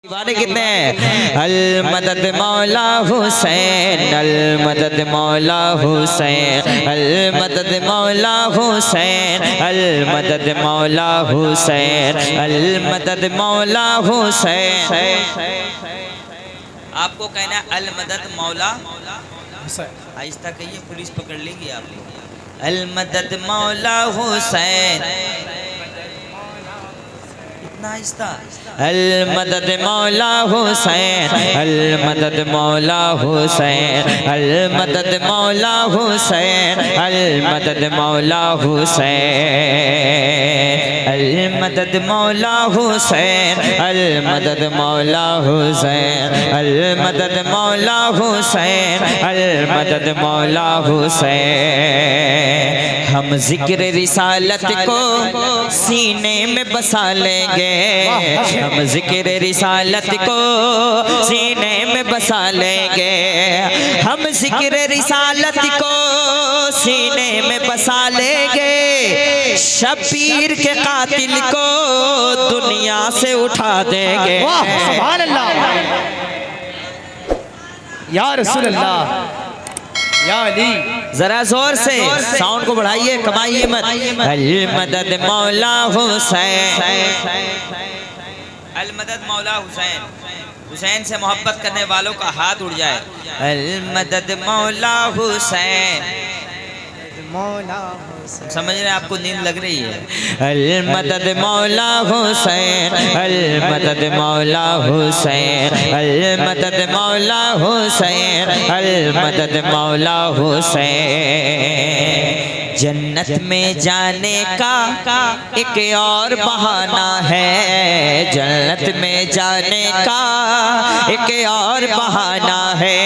दीवाने कितने हैं? अल मदद मौला हुसैन, अल मदद मौला हुसैन, अल मदद मौला हुसैन, अल मदद मौला हुसैन, अल मदद मौला हुसैन। आपको कहना है अल मदद मौला हुसैन। आहिस्ता कहिए, पुलिस पकड़ लेगी आपको। अल मदद मौला हुसैन, आहिस्ता। अल मदद मौला हुसैन, अल मदद मौला हुसैन, अल मदद मौला हुसैन, अल मदद मौला हुसैन, अल मदद मौला हुसैन, अल मदद मौला हुसैन, अल मदद मौला हुसैन, अल मदद मौला हुसैन। हम जिक्र रिसालत को सीने में बसा लेंगे, हम जिक्र रिसालत को सीने में बसा लेंगे, हम जिक्र रिसालत को सीने में बसा लेंगे, शबीर के कातिल को दुनिया से उठा देंगे। सुभान अल्लाह, या रसूल अल्लाह, या अली। जरा जोर से साउंड को बढ़ाइए, कमाइए मत। अल मदद मौला हुसैन, अल मदद मौला हुसैन। हुसैन से मोहब्बत करने वालों का हाथ उड़ जाए। अल मदद मौला हुसैन, समझ रहे हैं? आपको नींद लग रही है। अल मदद मौला हुसैन, अल मदद मौला हुसैन, अल मदद मौला हुसैन, अल मदद मौला हुसैन। जन्नत में जाने का एक और बहाना है, जन्नत में जाने का एक और बहाना है,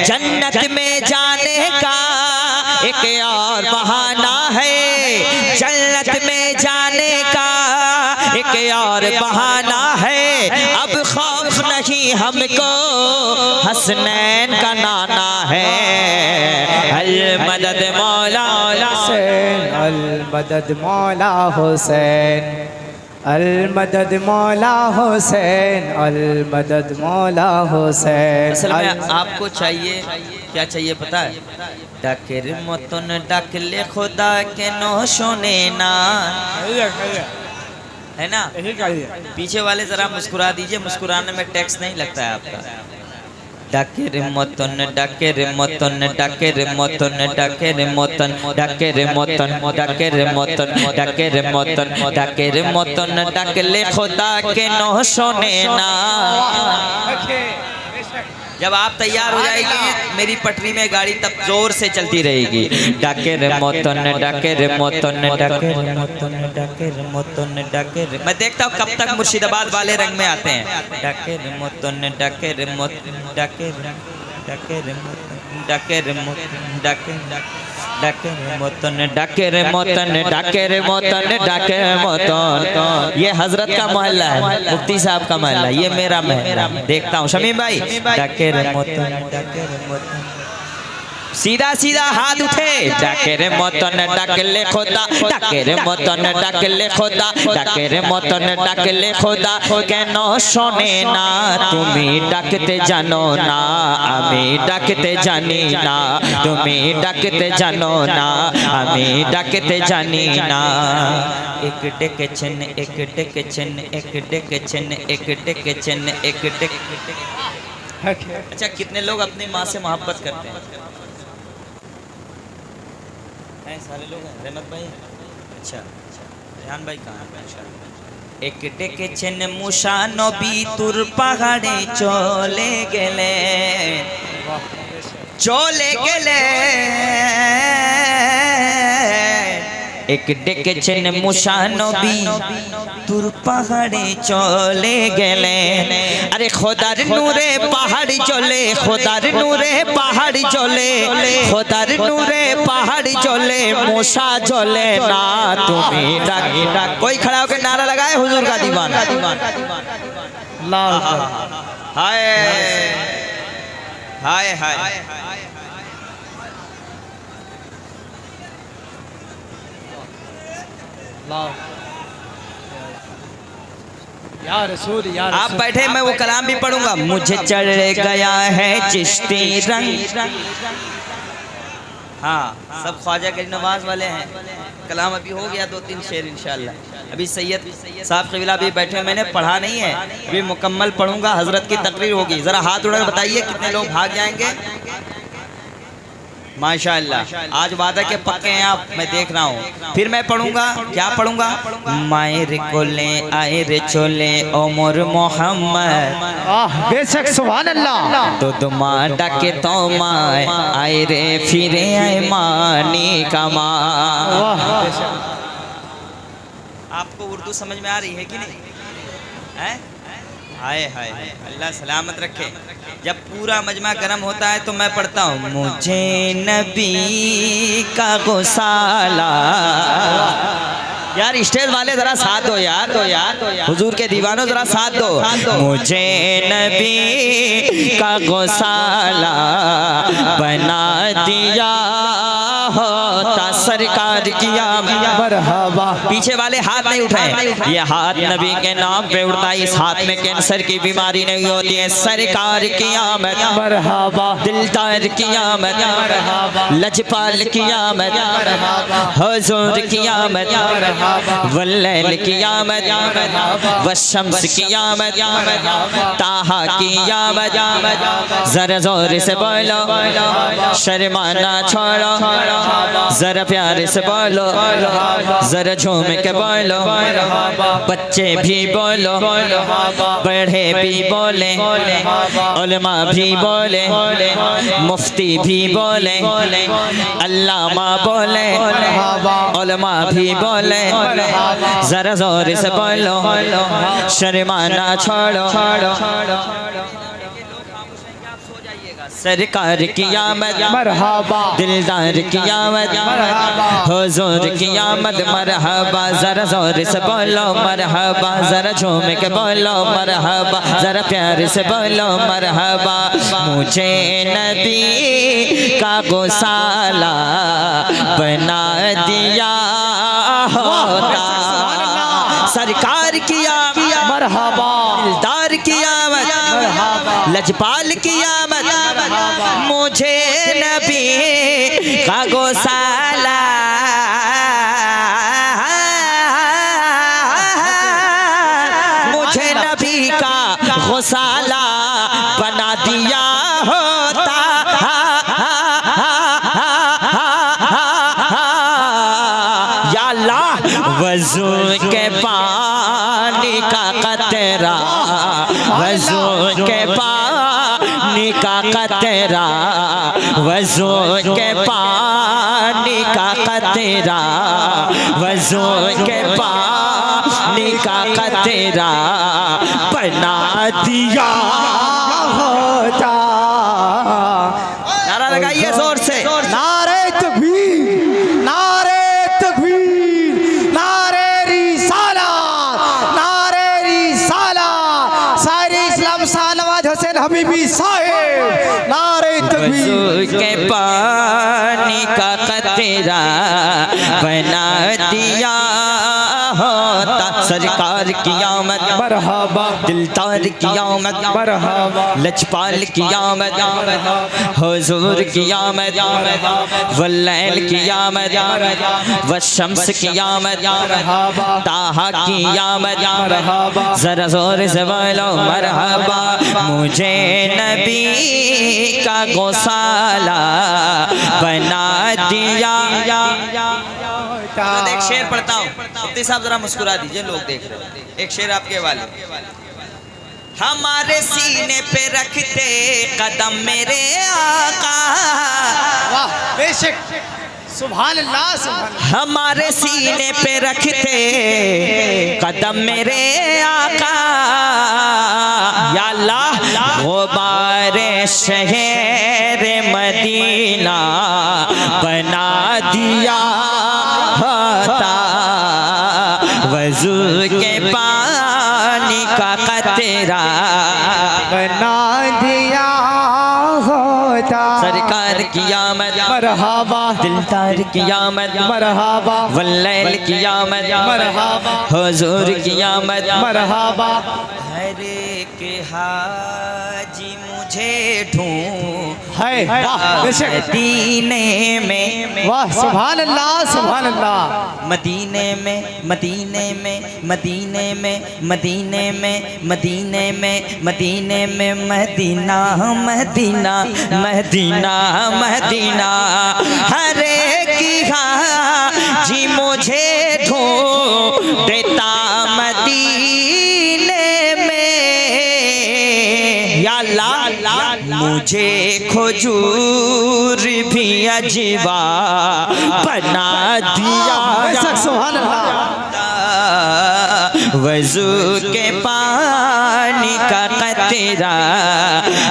जन्नत में जाने का एक और बहाना है, जन्नत में जाने का एक और बहाना है। अब खौफ नहीं हमको, हसनैन का नाना है। अल मदद मौला हुसैन, अल मदद मौला हुसैन, अल मदद मौला हुसैन, अल मदद मौला हुसैन। असल में आपको चाहिए क्या चाहिए पता है? डाकेर मतन डाकले खुदा के नौशोने ना, है ना? पीछे वाले जरा मुस्कुरा दीजिए, मुस्कुराने में टैक्स नहीं लगता है आपका। डाकेर मतन डाकेर मतन डाकेर मतन डाकेर मतन डाकेर मतन डाकेर मतन डाकेर मतन डाकेर मतन डाकले खुदा के नौशोने ना। जब आप तैयार हो जाएगी मेरी पटरी में गाड़ी, तब जोर से चलती रहेगी। डाकेर मतन डाकेर मतन डाकेर मतन डाकेर मतन डाकेर। मैं देखता हूँ कब तक मुर्शिदाबाद वाले रंग में आते हैं। डाकेर मतन डाकेर मतन डाकेर डाकेर मतन डाकेर मतन डाकेर डाकेर मतन डाकेर मतन डाकेर मतन डाकेर मतन। ये हजरत का मोहल्ला है, मुफ्ती साहब का मोहल्ला, ये मेरा महल। देखता हूँ शमीम भाई। डाकेर मतन डाकेर मतन, सीधा सीधा हाथ उठे। डाकेर मतन डाकले खुदा, डाकेर मतन डाकले खुदा, डाकेर मतन डाकले खुदा केन शोने ना। তুমি ডাকতে জানো না, আমি ডাকতে জানি না, তুমি ডাকতে জানো না, আমি ডাকতে জানি না। एक ডেকেছেন এক ডেকেছেন এক ডেকেছেন এক ডেকেছেন एक डेक। अच्छा, कितने लोग अपनी माँ से मोहब्बत करते हैं? सारे लोग हैं। रहमत भाई, अच्छा ध्यान भाई कहाँ है? एक डेकेছেন मूसा नबी तुर पहाड़े चले गेले, चले गेले। एक डेकेছেন मूसा नबी तुर पहाड़े चले गेले। अरे खोदार नूरे पहाड़ चले, खोदार नूरे पहाड़ चले, खोदार नूरे पहाड़ चले, मूसा चले ना। तुम्हें डाकी डाक। कोई खड़ा होकर नारा लगाए हुजूर का दीवाना। हाय हाय हाय। या रसूल या आप रसूल। बैठे, मैं वो कलाम भी पढ़ूंगा। मुझे चढ़ गया है चिश्ती रंग। हाँ, सब ख्वाजा गरीब नवाज वाले हैं। कलाम अभी हो गया 2-3 शेर इंशाल्लाह। अभी सैयद साहब कबीला भी बैठे, मैंने पढ़ा नहीं है, अभी मुकम्मल पढ़ूंगा। हजरत की तकरीर होगी, जरा हाथ उठाकर बताइए कितने लोग भाग जाएंगे। माशाअल्लाह, आज वादा के पक्के हैं आप, मैं देख रहा हूँ। फिर मैं पढ़ूंगा, क्या पढ़ूंगा? मायर को ले आए रे चोले उमर मोहम्मद, बेशक सुभान अल्लाह। तो दुमा डाके तो माए आए रे फिरे आए मानी कमा। आपको उर्दू समझ में आ रही है कि नहीं? है? हाय हाय, अल्लाह सलामत रखे। जब पूरा मजमा गर्म होता है तो मैं पढ़ता हूँ, मुझे नबी का गुसाला। यार स्टेज वाले जरा साथ दो यार, हुजूर के दीवानों जरा साथ दो। मुझे नबी का गुसाला बना दिया होता सरकार किया। मरहबा। पीछे वाले हाथ नहीं उठाए, ये हाथ नबी के नाम पे उड़ता है। इस हाथ में कैंसर की बीमारी नहीं होती है। सरकार की आमद, मरहबा। दिलदार की आमद, लजपाल की आमद, हुजूर की आमद, वल्लैल की आमद, वशम्स की आमद, ताहा की आमद। जरा जोर से बोलो, शर्माना छोड़ो, जरा प्यार से बोलो, जरा झूम के बोलो। बच्चे भी बोलो, बड़े भी बोले, उलमा भी बोले, मुफ्ती भी बोले, अल्लामा बोले, उलमा भी बोले। जरा जोर से बोलो, शर्माना छोड़ो। सरकार की आमद, मरहबा। दिलदार की आमद, हुजूर की आमद। मरहबा, जरा जोर से बोलो मरहबा, जरा झूम के बोलो मरहबा, जरा प्यार से बोलो मरहबा। मुझे नबी का गुसाला बना दिया होता सरकार की आमद, मरहबा। दिलदार की आमद, लजपाल की आमद। मुझे नबी का गोसाला मुझे नबी का गोसाला बना दिया होता। या अल्लाह, वज़ू के पानी का कतरा, वज़ू के पानी का कतरा, वज़ू के पानी का कतरा, वज़ू के पानी का कतरा बना दिया होता। नारा लगाइए जोर से, नारे तकबीर, नारे तकबीर, नारे रिसालत, नारे रिसालत। सारे इस्लाम शाहनवाज हुसैन हबीबी साहेब, नारे तकबीर। वज़ू के पानी का कतरा बना दिया होता सरकार की आमद, मरहबा। दिलदार की आमद, मरहबा। लजपाल की आमद, हुजूर की आमद, वल्लैल की आमद, वशम्स की आमद, ताहा की आमद। जरा जोर से बोलो मरहबा। मुझे नबी का गोसाला बना दिया। एक शेर पढ़ता हूँ, मुफ्ती साहब जरा मुस्कुरा दीजिए, लोग देख रहे हैं। एक शेर आपके वाले। हमारे सीने पे रखते कदम मेरे आका, वाह बेशक, सुभान अल्लाह, सुभान अल्लाह। हमारे सीने पे रखते कदम मेरे आका। या अल्लाह, गुबारे शहर मदीना बना दिया होता। वज़ू के पानी का कतरा बना दिया होता। बेटा सरकार की आमद मरहबा दिलदार की आमद मरहबा वल्लैल की आमद मरहबा हुजूर की आमद मरहबा हर एक हाजी मुझे ढूंढ है वाह बेशक मदीने में वाह सुभान अल्लाह मदीने में मदीने में मदीने में मदीने में मदीने में मदीने में मदीना मदीना मदीना मदीना हर एक हाजी मुझे ढूंढता मदीने में या अल्लाह मुझे खुजूर भी अजवा बना दिया सुभान अल्लाह वजू के पानी का कतरा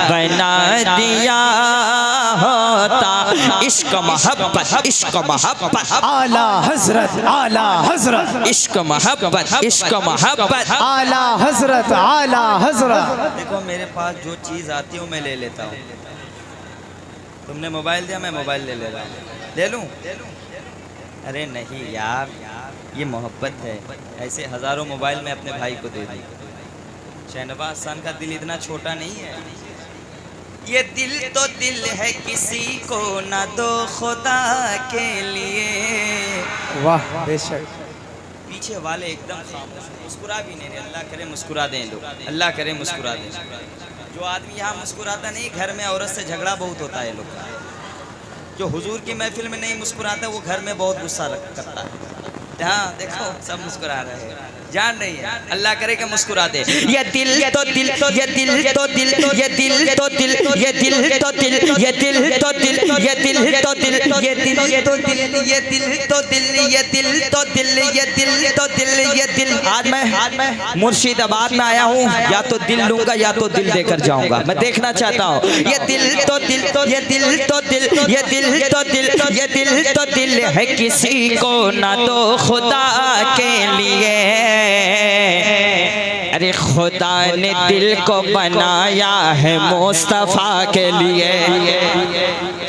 बना दिया होता इश्क मोहब्बत इश्क मोहब्बत आला हजरत इश्क मोहब्बत इश्क मोहब्बत आला हजरत देखो मेरे पास जो चीज़ आती है मैं ले लेता हूँ। तुमने मोबाइल दिया मैं मोबाइल ले ले रहा हूँ। ले लूँ? अरे नहीं यार ये मोहब्बत है। ऐसे हज़ारों मोबाइल मैं अपने भाई को दे दूँ। शहनवाज खान का दिल इतना छोटा नहीं है। ये दिल तो दिल है किसी को ना दो खुदा के लिए। वाह बेशक पीछे वाले एकदम खामोश मुस्कुरा भी नहीं रहे। अल्लाह करे मुस्कुरा दें लोग, अल्लाह करे मुस्कुरा दें। जो आदमी यहाँ मुस्कुराता नहीं घर में औरत से झगड़ा बहुत होता है लोग। जो हुजूर की महफिल में नहीं मुस्कुराता वो घर में बहुत गुस्सा करता है। हाँ देखो सब मुस्कुरा रहे हैं, जान रही है। अल्लाह करे कि मुस्कुरा दे। ये दिल तो दिल ये दिल तो दिल ये दिल तो दिल ये दिल तो दिल ये दिल तो दिल ये दिल तो दिल ये दिल तो दिल ये दिल तो दिल ये दिल तो दिल ये दिल तो दिल ये दिल। आज मैं मुर्शिदाबाद में आया हूँ, या तो दिल लूंगा या तो दिल देकर जाऊंगा। मैं देखना चाहता हूँ ये दिल तो दिल ये दिल तो दिल ये दिल तो दिल ये दिल तो दिल है किसी को ना तो खुदा के लिए। अरे खुदा ने दिल को बनाया है मुस्तफ़ा के लिए।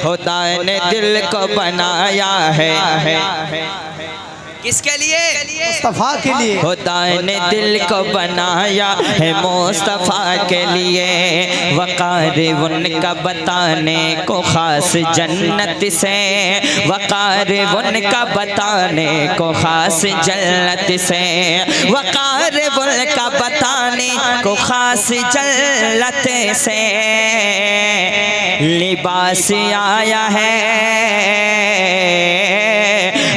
खुदा ने दिल को बनाया है किसके लिए? मुस्तफ़ा के लिए। खुदा ने दिल को बनाया है मुस्तफ़ा के लिए। वक़ार उनका बताने को ख़ास जन्नत से। वक़ार उनका बताने को ख़ास जन्नत से। वक़ार उनका बताने को ख़ास जन्नत से। लिबास आया है,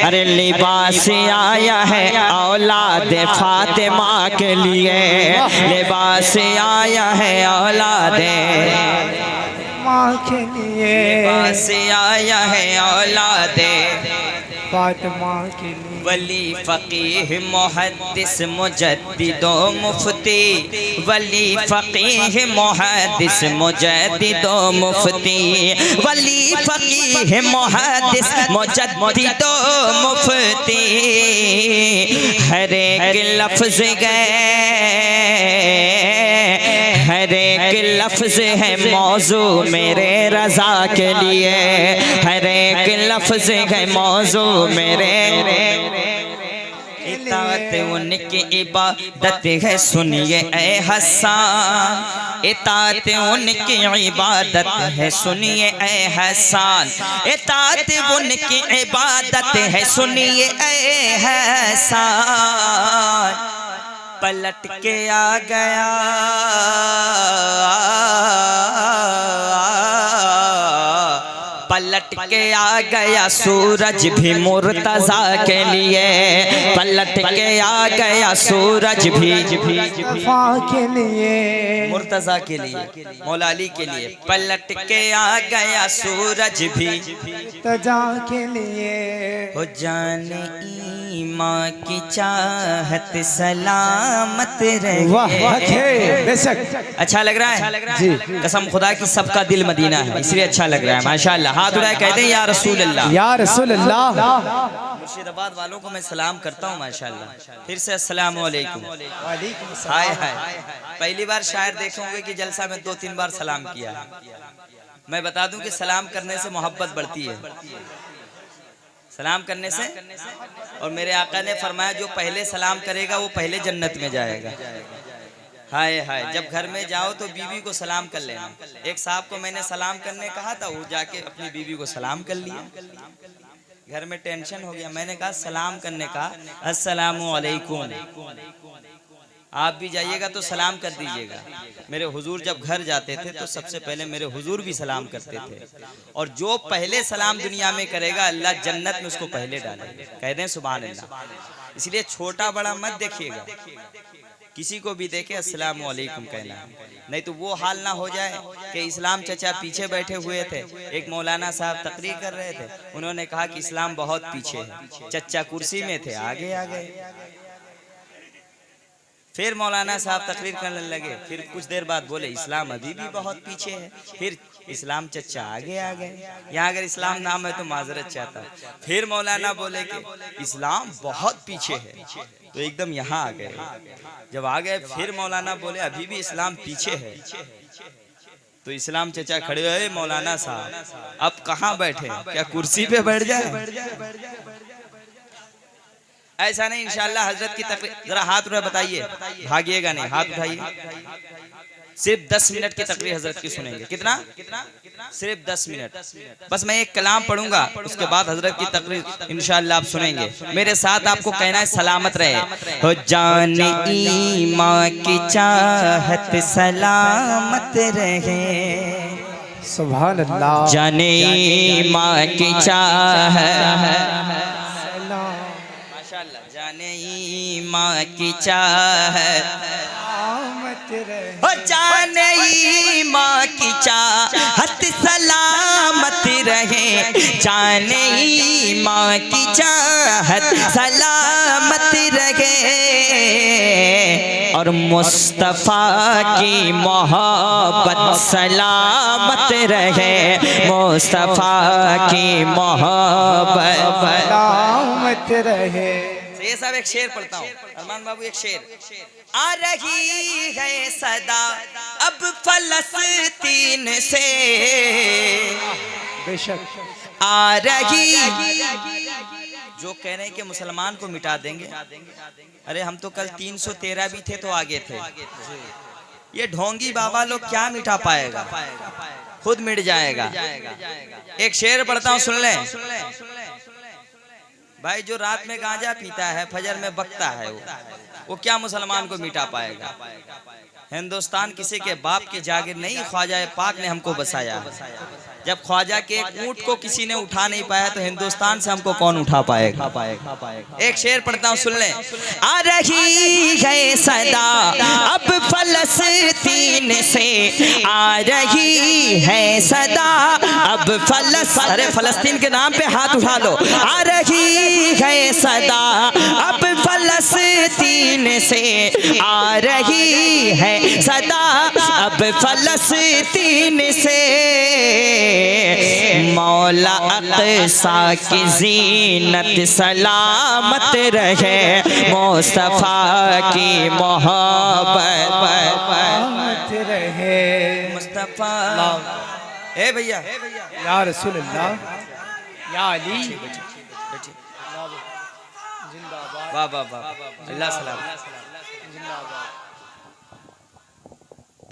अरे लिबास आया है औलाद फातिमा के लिए। लिबास आया है औलाद माँ के लिए। लिबास आया है औलाद फातिमा के लिए। वली फ़क़ीह मुहद्दिस मुजद्दिद व मुफ्ती। वली फ़क़ीह मुहद्दिस मुजद्दिद व मुफ्ती। वली फ़क़ीह मुहद्दिस मुजद्दिद व मुफ्ती। हर एक लफ्ज़ हर एक लफ्ज़ है मौजू मेरे रज़ा के लिए। हर एक लफ्ज़ है मौजू मेरे। इताअत उनकी इबादत है सुनिए ए हसन। इताअत उनकी इबादत है सुनिए ए हसन। इताअत उनकी इबादत है सुनिए ए हसन। पलट के आ गया पलट के आ गया सूरज भी मुर्तज़ा के लिए। पलट के आ गया सूरज भी के लिए। मुर्तज़ा के लिए, मौला अली के लिए। पलट के आ गया सूरज भी तजा के लिए। हो जाने ईमां की चाहत सलामत रहे। वाह बेशक अच्छा लग रहा है जी। कसम खुदा की सबका दिल मदीना है इसलिए अच्छा लग रहा है माशाअल्लाह। हाथ उठाए कहते हैं या रसूल अल्लाह। या रसूल अल्लाह। मुर्शिदाबाद वालों को मैं सलाम करता हूँ माशाअल्लाह। फिर से अस्सलाम वालेकुम। वालेकुम हाय हाय। पहली बार शायर देखे होंगे कि जलसा में 2-3 बार सलाम किया है। मैं बता दूं कि सलाम करने से मोहब्बत बढ़ती है, सलाम करने से। और मेरे आका ने फरमाया जो पहले सलाम करेगा वो पहले जन्नत में जाएगा। हाय हाय, जब घर में जाओ तो बीवी को सलाम कर लेना। एक साहब को मैंने सलाम करने कहा था, वो जाके अपनी बीवी को सलाम कर लिया। घर में टेंशन हो गया, मैंने कहा सलाम करने का अस्सलामु अलैकुम, आप भी जाइएगा तो सलाम कर दीजिएगा। मेरे हुजूर जब घर जाते थे तो सबसे पहले मेरे हुजूर भी सलाम करते थे। और जो पहले सलाम दुनिया में करेगा अल्लाह जन्नत में उसको पहले डालेगा। कह दें सुभान अल्लाह। इसलिए छोटा बड़ा मत देखिएगा, किसी को भी देखे अस्सलामु अलैकुम कहना, नहीं तो वो हाल ना हो जाए कि इस्लाम चचा पीछे बैठे हुए थे। एक मौलाना साहब तकरीर कर रहे थे, उन्होंने कहा कि इस्लाम बहुत पीछे है, चचा कुर्सी में थे आगे आ गए। फिर मौलाना साहब तकरीर करने लगे, फिर कुछ देर बाद बोले इस्लाम अभी भी बहुत पीछे है, फिर इस्लाम चचा आगे आ गए। यहाँ अगर इस्लाम नाम है तो माजरत चाहता। फिर मौलाना बोले कि इस्लाम बहुत पीछे है, तो एकदम यहाँ आ गए। जब आ गए फिर मौलाना बोले अभी भी इस्लाम पीछे है, तो इस्लाम चचा खड़े हुए, मौलाना साहब अब कहाँ बैठे, क्या कुर्सी पे बैठ जाए? ऐसा नहीं, इंशाअल्लाह हजरत की तकरीर। जरा हाथ उठा बताइए, भागिएगा नहीं, हाथ उठाइए। सिर्फ 10 मिनट की तकरीर हजरत की सुनेंगे। कितना? सिर्फ 10 मिनट। बस मैं एक कलाम पढ़ूंगा, उसके बाद हजरत की तकरीर इंशाअल्लाह आप सुनेंगे। मेरे साथ आपको कहना है सलामत रहे। हो जान ईमां की चाहत सलामत रहे, सुभान अल्लाह। जाने ईमां की चाहत, जाने ईमां की चाहत, हो जाने ईमां की चाहत सलामत रहे, जाने ईमां की चाहत सलामत रहे। और मुस्तफा की मोहब्बत सलामत रहे, मुस्तफा की मोहब्बत सलामत रहे। ये सब एक शेर पढ़ता हूँ अरमान बाबू, एक शेर। आ रही है सदा अब फलस्तीन से, बेशक आ रही। जो कह रहे हैं कि मुसलमान को मिटा देंगे, अरे हम तो कल 313 भी थे तो आगे थे। ये ढोंगी बाबा लोग क्या मिटा पाएगा, खुद मिट जाएगा। एक शेर पढ़ता हूँ, सुन लें भाई। जो रात में गांजा पीता है, फजर में बकता है, वो क्या मुसलमान को मिटा पाएगा? हिंदुस्तान किसी के बाप की जागीर नहीं, ख्वाजा पाक ने हमको बसाया। जब ख्वाजा के एक ऊंट को किसी ने उठा नहीं पाया तो हिंदुस्तान से हमको कौन उठा पाएगा? एक शेर पढ़ता हूँ, सुन लें। आ रही है सदा अब फलस्तीन से, आ रही है सदा अब अरे फलस्तीन के नाम पे हाथ उठा लो। आ रही है सदा अब फलस्तीन से, आ रही है सदा अब फलस्तीन से। मौला अक़सा की ज़ीनत सलामत रहे, मुस्तफ़ा की मोहब्बत रहे। मुस्तफ़ा ए भैया, या रसूल अल्लाह, या अली, वाह वाह वाह, अल्लाह सलामत,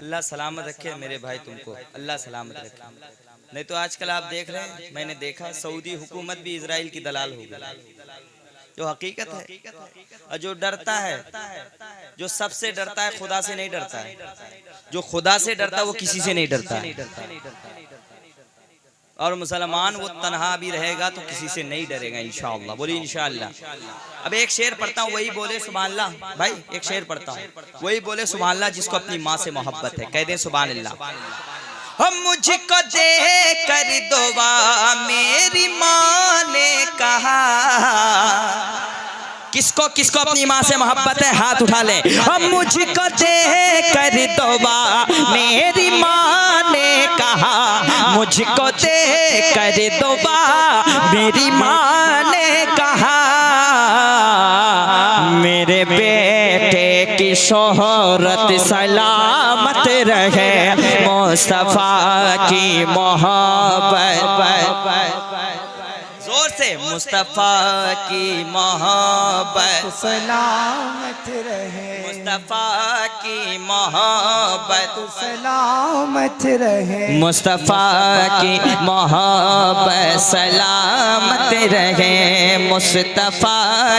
अल्लाह सलामत रखे मेरे भाई तुमको, अल्लाह सलामत रखे। नहीं तो आजकल आप देख रहे हैं, मैंने देखा सऊदी हुकूमत भी इजराइल की दलाल हो गई, जो हकीकत है। और जो डरता है, जो सबसे डरता है खुदा से नहीं डरता है, जो खुदा से डरता है वो किसी से नहीं डरता है। और मुसलमान वो तन्हा भी रहेगा तो किसी से नहीं डरेगा इंशाअल्लाह। बोलिए इंशाअल्लाह। अब एक शेर पढ़ता हूँ, वही बोले सुभान अल्लाह। भाई एक शेर पढ़ता हूँ, वही बोले सुभान अल्लाह जिसको अपनी माँ से मोहब्बत है। कह दें सुभान अल्लाह। हम मुझको दे कर दुआ मेरी माँ ने कहा, किसको किसको अपनी माँ से मोहब्बत है हाथ उठा ले। हम मुझको दे कर दुआ मेरी माँ ने कहा, मुझको दे कर दुआ मेरी माँ ने कहा, मेरे बेटे की शोहरत सलामत रहे, मुस्तफा की मोहब्बत, जोर से मुस्तफा की मोहब्बत सलामत रहे, मुस्तफा की मोहब्बत सलामत रहे, मुस्तफा की मोहब्बत सलामत रहे, मुस्तफा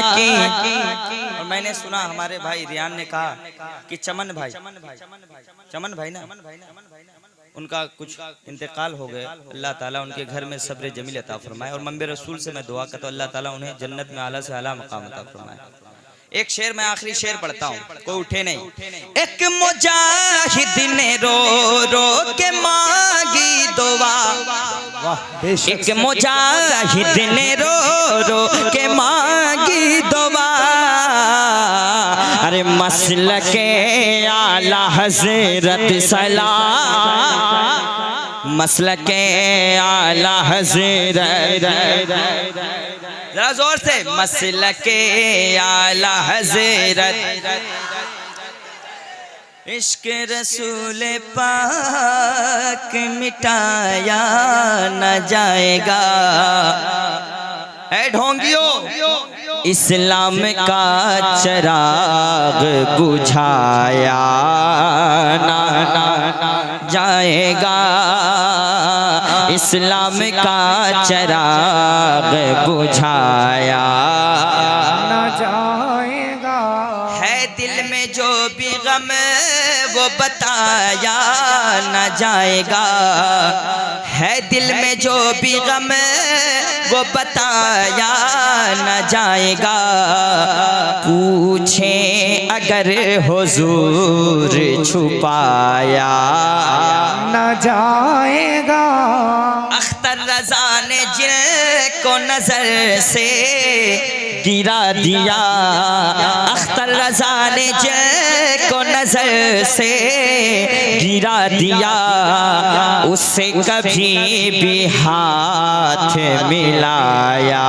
की। और मैंने सुना हमारे भाई रियान ने कहा कि चमन भाई ना उनका कुछ इंतकाल हो गया, अल्लाह ताला उनके घर में सब्र जमील अता फरमाए। और मंबे रसूल से मैं दुआ करता हूँ अल्लाह ताला उन्हें जन्नत में आला से आला मकाम अता फरमाए। एक शेर मैं आखिरी शेर पढ़ता हूँ, कोई उठे नहीं। एक मुजाहिद ने रो रो के मांगी दुआ, एक मुजाहिद ने रो रो के मांगी दुआ, अरे मसलके आला हज़रत सलाम, मसलके आला हज़रत, जरा जोर से, मसलके आला हज़रत, इश्क रसूल पाक मिटाया न जाएगा, है ढोंगियो इस्लाम का चिराग बुझाया ना जाएगा, इस्लाम का चिराग बुझाया न जाएगा, है दिल में जो भी गम वो बताया न जाएगा, है दिल में जो भी गम वो बताया न जाएगा, पूछे अगर हुजूर छुपाया न जाएगा, अख्तर रज़ा ने जिनको नजर से गिरा दिया, अख्तर रज़ा ने जिनको नजर से गिरा दिया, उससे कभी भी हाथ मिलाया